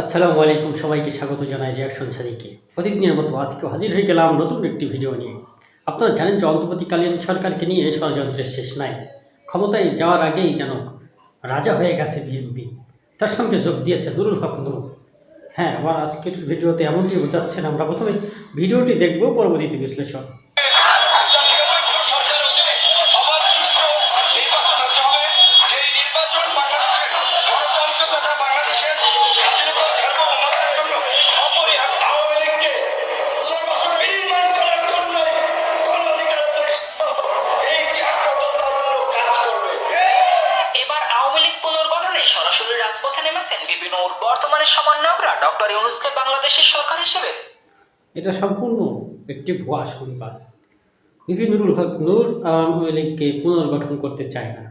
আসসালামু আলাইকুম, সবাইকে স্বাগত জানাই রিয়াকশন চ্যানেলে। প্রতিদিনের মতো আজকেও হাজির হয়ে গেলাম নতুন একটি ভিডিও নিয়ে। আপনারা জানেন যে অন্তর্বর্তীকালীন সরকারকে নিয়ে ষড়যন্ত্রের শেষ নাই। ক্ষমতায় যাওয়ার আগেই যেন রাজা হয়ে গেছে বিএনপি। তার সঙ্গে যোগ দিয়েছে নুরুল হক নুরু। হ্যাঁ, আমার আজকের ভিডিওতে এমনটি বোঝাচ্ছেন। আমরা প্রথমে ভিডিওটি দেখব, পরবর্তীতে বিশ্লেষণ। সরাসরি রাজপথে নেমেছেন বিভিন্ন বর্তমানে সমন্বয়করা ডক্টর ইউনূসকে বাংলাদেশের সরকার হিসেবে। এটা সম্পূর্ণ একটি ভুয়া সংবাদ। নুরুল হক নূর আওয়ামী লীগকে পুনর্গঠন করতে চায় না,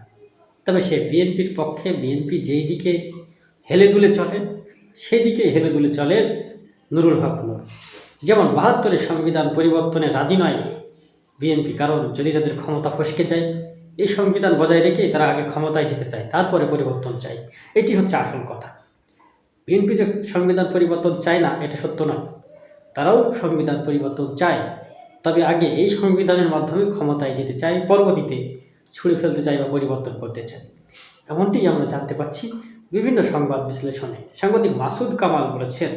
তবে সে বিএনপির পক্ষে। বিএনপি যেই দিকে হেলে দুলে চলে সেই দিকে হেলে দুলে চলে নুরুল হক নূর। যেমন ৭২-এর সংবিধান পরিবর্তনে রাজি নয় বিএনপি, কারণ যদি তাদের ক্ষমতা ফসকে যায়, এই সংবিধান বজায় রেখে তারা আগে ক্ষমতায় যেতে চায়, তারপরে পরিবর্তন চায়। এটি হচ্ছে আসল কথা। বিএনপি যে সংবিধান পরিবর্তন চায় না এটা সত্য নয়, তারাও সংবিধান পরিবর্তন চায়, তবে আগে এই সংবিধানের মাধ্যমে ক্ষমতায় যেতে চায়, পরবর্তীতে ছুঁড়ে ফেলতে চায় বা পরিবর্তন করতে চায়। এমনটি আমরা জানতে পাচ্ছি বিভিন্ন সংবাদ বিশ্লেষণে। সাংবাদিক মাসুদ কামাল বলেছেন,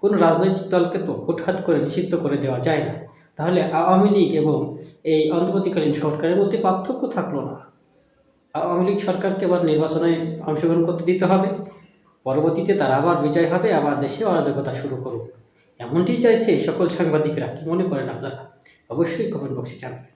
কোনো রাজনৈতিক দলকে তো হুটহাট করে নিষিদ্ধ করে দেওয়া যায় না, তাহলে আওয়ামী লীগ এবং এই অন্তর্বর্তীকালীন সরকারের মধ্যে পার্থক্য থাকলো না। আওয়ামী লীগ সরকারকে আবার নির্বাচনে অংশগ্রহণ করতে দিতে হবে, পরবর্তীতে তারা আবার বিজয় হবে, আবার দেশে অরাজকতা শুরু করুক। এমনটি চাইছে সকল সাংবাদিকরা। কি মনে করেন আপনারা? অবশ্যই কমেন্ট বক্সে জানাবেন।